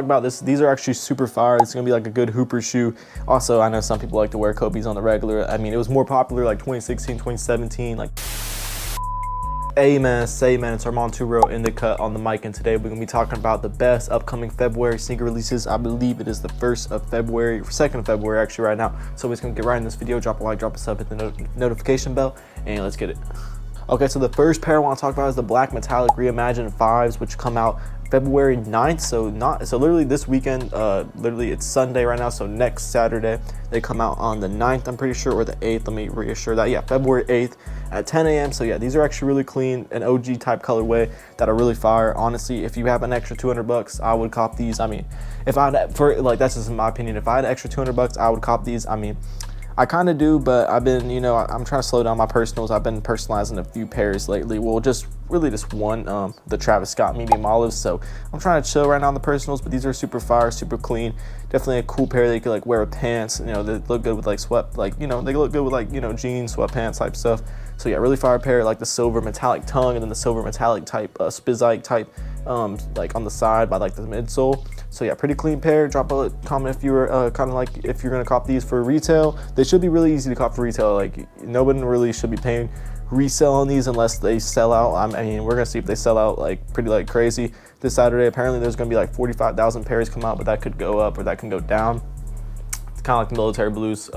About this, these are actually super fire. It's gonna be like a good hooper shoe. Also, I know some people like to wear Kobe's on the regular. I mean, it was more popular like 2016, 2017. Like, hey man, it's Armand Turo in the cut on the mic, and today we're gonna be talking about the best upcoming February sneaker releases. I believe it is the 1st of February, 2nd of February actually right now. So we're just gonna get right in this video. Drop a like, drop a sub, hit the notification bell, and let's get it. Okay, so the first pair I want to talk about is the Black Metallic Reimagined 5s, which come out February 9th. So literally this weekend, literally it's Sunday right now, so next Saturday they come out on the 9th, I'm pretty sure, or the 8th. Let me reassure that. Yeah, February 8th at 10 a.m. So yeah, these are actually really clean, an OG type colorway that are really fire. Honestly, if you have an extra 200 bucks, I would cop these. I mean, if I had, for like, that's just in my opinion, if I had an extra 200 bucks, I would cop these. I mean, I kind of do, but I've been, you know, I'm trying to slow down my personals. I've been personalizing a few pairs lately. Well, just one, the Travis Scott medium olives. So I'm trying to chill right now on the personals, but these are super fire, super clean. Definitely a cool pair that you could like wear with pants. You know, they look good with like they look good with like, you know, jeans, sweatpants type stuff. So yeah, really fire pair, like the silver metallic tongue and then the silver metallic type, Spizike type, like on the side by like the midsole. So yeah, pretty clean pair. Drop a comment if you were kind of like, if you're gonna cop these for retail. They should be really easy to cop for retail. Like, nobody really should be paying resale on these unless they sell out. I mean, we're gonna see if they sell out like pretty like crazy this Saturday. Apparently there's gonna be like 45,000 pairs come out, but that could go up or that can go down. It's kind of like the military blues.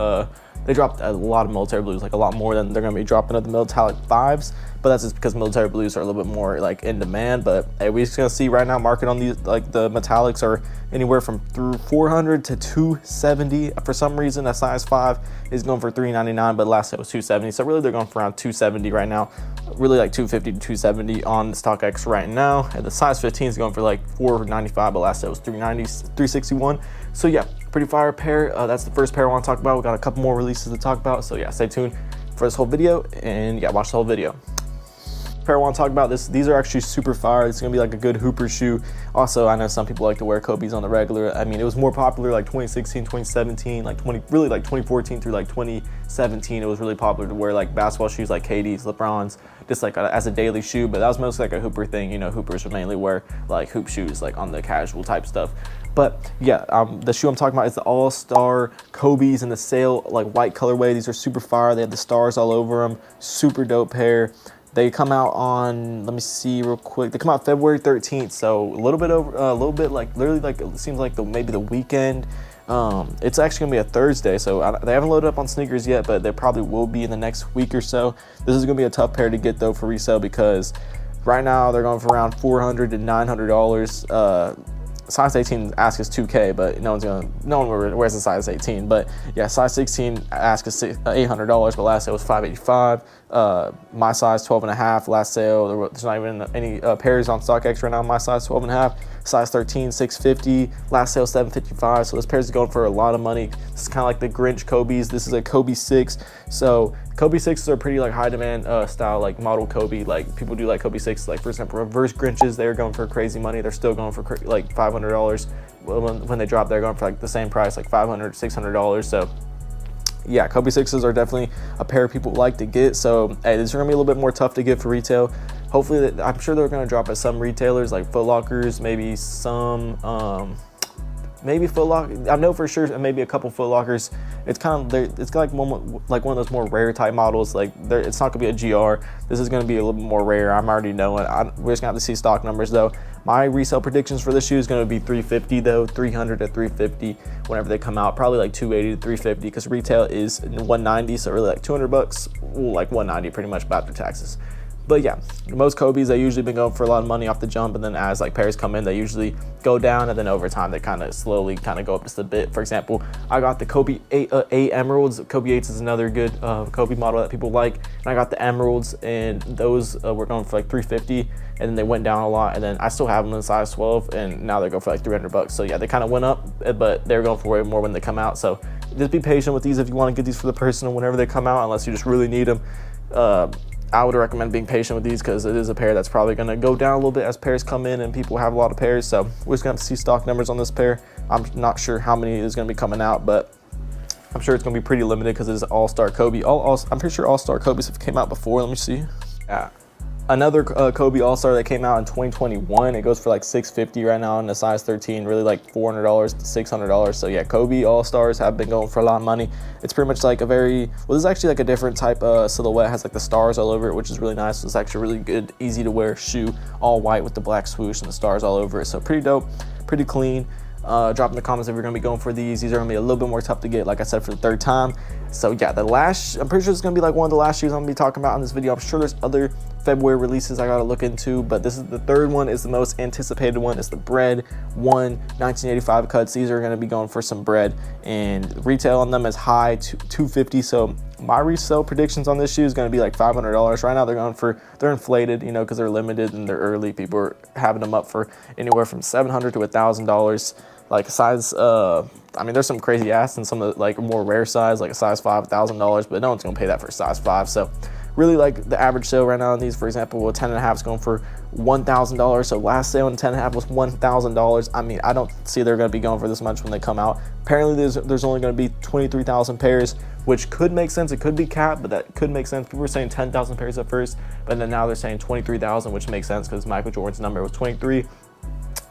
They dropped a lot of military blues, like a lot more than they're gonna be dropping of the metallic 5s, but that's just because military blues are a little bit more like in demand. But hey, we're just gonna see right now, market on these, like the metallics are anywhere from through 400 to 270. For some reason, a size 5 is going for 399, but last it was 270. So really they're going for around 270 right now, really like 250 to 270 on StockX right now. And the size 15 is going for like 495, but last it was 390, 361. So yeah, pretty fire pair. That's the first pair I want to talk about. We got a couple more releases to talk about, so yeah, stay tuned for this whole video, and yeah, watch the whole video. Pair I want to talk about, these are actually super fire. It's gonna be like a good hooper shoe. Also, I know some people like to wear Kobe's on the regular. I mean, it was more popular like 2016, 2017, like 2014 through like 2017. It was really popular to wear like basketball shoes like KD's, LeBron's, just like as a daily shoe. But that was mostly like a hooper thing. You know, hoopers would mainly wear like hoop shoes like on the casual type stuff. But yeah, the shoe I'm talking about is the All-Star Kobe's in the sail like white colorway. These are super fire. They have the stars all over them. Super dope pair. They come out on, let me see real quick. They come out February 13th, so a little bit like literally like it seems like maybe the weekend. It's actually gonna be a Thursday, so they haven't loaded up on sneakers yet, but they probably will be in the next week or so. This is gonna be a tough pair to get though for resale because right now they're going for around $400 to $900. Size 18 ask is $2K, but no one wears a size 18. But yeah, size 16 ask is $800, but last sale was $585. My size 12.5 last sale. There's not even any pairs on StockX right now. My size 12.5, size 13 $650, last sale $755. So this pair is going for a lot of money. This is kind of like the Grinch Kobe's. This is a Kobe 6. So Kobe 6s are pretty like high demand style, like model Kobe. Like people do like Kobe 6s, like for example reverse Grinches. They're going for crazy money. They're still going for like $500. When they drop, they're going for like the same price, like $500, $600. So yeah, Kobe 6s are definitely a pair people like to get. So hey, these are gonna be a little bit more tough to get for retail. Hopefully, I'm sure they're gonna drop at some retailers like Foot Lockers, maybe some maybe Foot Locker. I know for sure maybe a couple Foot Lockers. It's kind of it's like one of those more rare type models. Like it's not gonna be a GR. This is gonna be a little bit more rare. I'm already knowing. We're just gonna have to see stock numbers though. My resale predictions for this shoe is gonna be 350 though, 300 to 350 whenever they come out. Probably like 280 to 350 because retail is 190. So really like 200 bucks, like 190 pretty much after taxes. But yeah, most Kobe's, they usually been going for a lot of money off the jump, and then as like pairs come in, they usually go down, and then over time they kind of slowly go up just a bit. For example, I got the Kobe 8 Emeralds. Kobe 8s is another good Kobe model that people like, and I got the Emeralds, and those were going for like 350, and then they went down a lot, and then I still have them in size 12, and now they go for like 300 bucks. So yeah, they kind of went up, but they're going for way more when they come out. So just be patient with these if you want to get these for the personal whenever they come out, unless you just really need them. I would recommend being patient with these because it is a pair that's probably going to go down a little bit as pairs come in and people have a lot of pairs. So we're just going to see stock numbers on this pair. I'm not sure how many is going to be coming out, but I'm sure it's going to be pretty limited because it is All-Star Kobe. I'm pretty sure All-Star Kobe's have came out before. Let me see. Yeah. Another Kobe All-Star that came out in 2021. It goes for like $650 right now in a size 13, really like $400 to $600. So yeah, Kobe All-Stars have been going for a lot of money. It's pretty much like a very, well, this is actually like a different type of silhouette. It has like the stars all over it, which is really nice. It's actually a really good, easy to wear shoe, all white with the black swoosh and the stars all over it. So pretty dope, pretty clean. Drop in the comments if you're gonna be going for these. These are gonna be a little bit more tough to get, like I said, for the third time. So yeah, I'm pretty sure it's gonna be like one of the last shoes I'm gonna be talking about in this video. I'm sure there's other February releases I gotta look into, but this is the third one, is the most anticipated one. It's the Bread 1 1985 cuts. These are gonna be going for some bread, and retail on them is high to $250. So my resale predictions on this shoe is gonna be like $500. Right now they're inflated, you know, because they're limited and they're early. People are having them up for anywhere from $700 to $1,000. Like a size, I mean, there's some crazy ass and some of the like more rare size, like a size 5, $1,000, but no one's gonna pay that for a size 5. So really, like the average sale right now on these, for example, a 10.5 is going for $1,000. So last sale on 10.5 was $1,000. I mean, I don't see they're going to be going for this much when they come out. Apparently there's only going to be 23,000 pairs, which could make sense. It could be capped, but that could make sense. People were saying 10,000 pairs at first, but then now they're saying 23,000, which makes sense because Michael Jordan's number was 23.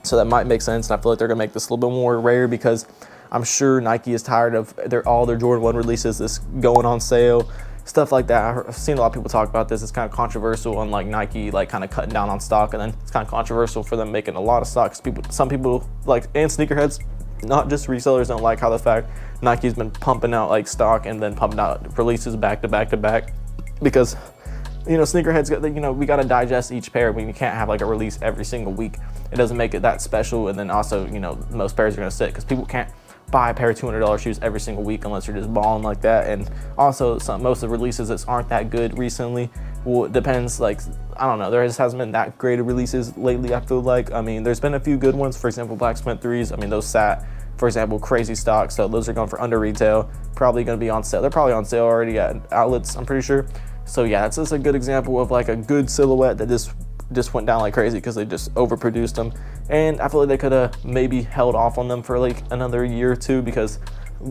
So that might make sense. And I feel like they're going to make this a little bit more rare because I'm sure Nike is tired of all their Jordan 1 releases, this going on sale, stuff like that. I've seen a lot of people talk about this. It's kind of controversial on like Nike, like kind of cutting down on stock, and then it's kind of controversial for them making a lot of stock. Some people like, and sneakerheads, not just resellers, don't like how the fact Nike's been pumping out like stock and then pumping out releases back to back to back, because you know, sneakerheads, you know, we got to digest each pair. We can't have like a release every single week. It doesn't make it that special. And then also, you know, most pairs are going to sit because people can't buy a pair of $200 shoes every single week unless you're just balling like that. And also most of the releases that aren't that good recently, well, it depends. Like, I don't know, there just hasn't been that great of releases lately, I feel like. I mean, there's been a few good ones. For example, Black Cement 3s, I mean, those sat, for example, crazy stock. So those are going for under retail, probably going to be on sale. They're probably on sale already at outlets, I'm pretty sure. So yeah, that's just a good example of like a good silhouette that just went down like crazy because they just overproduced them. And I feel like they could have maybe held off on them for like another year or two, because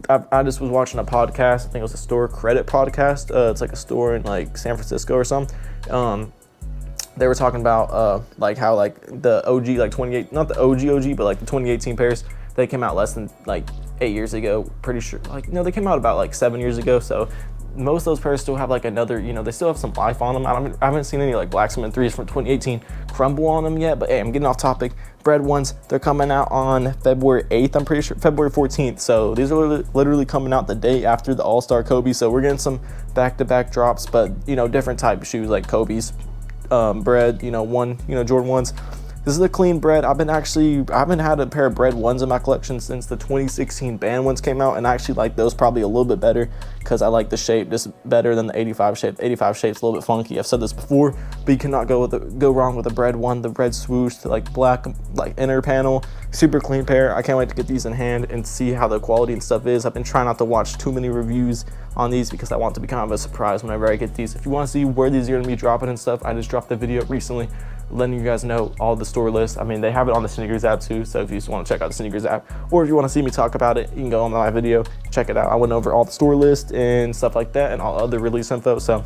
I just was watching a podcast. I think it was a Store Credit podcast. It's like a store in like San Francisco or something. They were talking about like how like the OG, like 28, not the OG, but like the 2018 pairs, they came out less than like 8 years ago, pretty sure. Like, no, they came out about like 7 years ago. So most of those pairs still have like another, you know, they still have some life on them. I haven't seen any like Black Cement 3s from 2018 crumble on them yet, but hey, I'm getting off topic. Bread 1s, they're coming out on February 8th, I'm pretty sure, February 14th. So these are literally coming out the day after the All-Star Kobe. So we're getting some back-to-back drops, but, you know, different type of shoes like Kobe's, Bread, you know, Jordan 1s. This is a clean Bread. I haven't had a pair of Bread 1s in my collection since the 2016 band ones came out, and I actually like those probably a little bit better because I like the shape just better than the 85 shape. The 85 shape's a little bit funky. I've said this before, but you cannot go wrong with a Bread 1. The Bread swoosh, the like black like inner panel, super clean pair. I can't wait to get these in hand and see how the quality and stuff is. I've been trying not to watch too many reviews on these because I want it to be kind of a surprise whenever I get these. If you want to see where these are going to be dropping and stuff, I just dropped a video recently letting you guys know all the store lists. I mean, they have it on the Sneakers app too, so if you just want to check out the Sneakers app, or if you want to see me talk about it, you can go on my video, check it out. I went over all the store lists and stuff like that and all other release info, so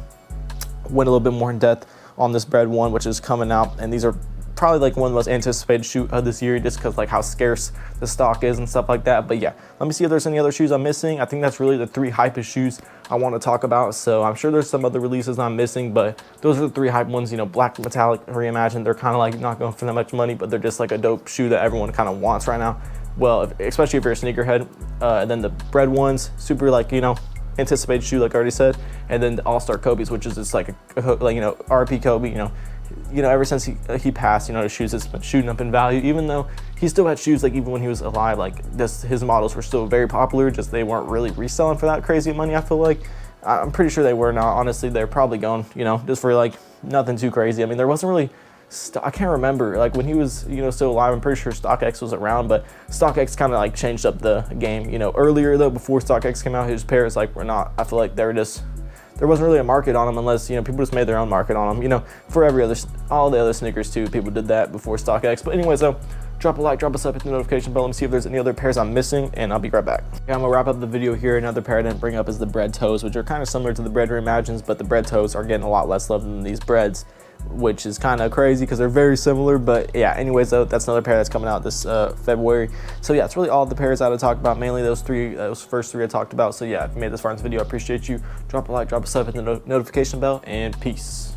went a little bit more in depth on this Bread 1, which is coming out, and these are probably like one of the most anticipated shoe of this year, just because like how scarce the stock is and stuff like that. But yeah, let me see if there's any other shoes I'm missing. I think that's really the 3 hypest shoes I want to talk about. So I'm sure there's some other releases I'm missing, but those are the 3 hype ones. You know, Black Metallic Reimagined, they're kind of like not going for that much money, but they're just like a dope shoe that everyone kind of wants right now. Well, especially if you're a sneakerhead. And then the Bread 1s, super like, you know, anticipated shoe, like I already said. And then the All-Star Kobe's, which is just like like, you know, RP Kobe, you know, ever since he passed, you know, his shoes has been shooting up in value, even though he still had shoes, like even when he was alive, like his models were still very popular, just they weren't really reselling for that crazy money, I feel like. I'm pretty sure they were now. Honestly, they're probably going, you know, just for like nothing too crazy. I mean, there wasn't really, I can't remember, like when he was, you know, still alive, I'm pretty sure StockX was around, but StockX kind of like changed up the game, you know, earlier though, before StockX came out, his pairs like were not, I feel like they were just, there wasn't really a market on them unless, you know, people just made their own market on them, you know, for all the other sneakers too. People did that before StockX. But anyway, so drop a like, drop a sub, hit the notification bell. Let me see if there's any other pairs I'm missing, and I'll be right back. Okay, I'm gonna wrap up the video here. Another pair I didn't bring up is the bread toes, which are kind of similar to the bread reimagines, but the bread toes are getting a lot less love than these breads, which is kind of crazy because they're very similar. But yeah, anyways, though, that's another pair that's coming out this February. So yeah, it's really all the pairs I had to talk about, mainly those first three I talked about. So yeah, if you made this far in this video, I appreciate you. Drop a like, drop a sub, hit the notification bell, and peace.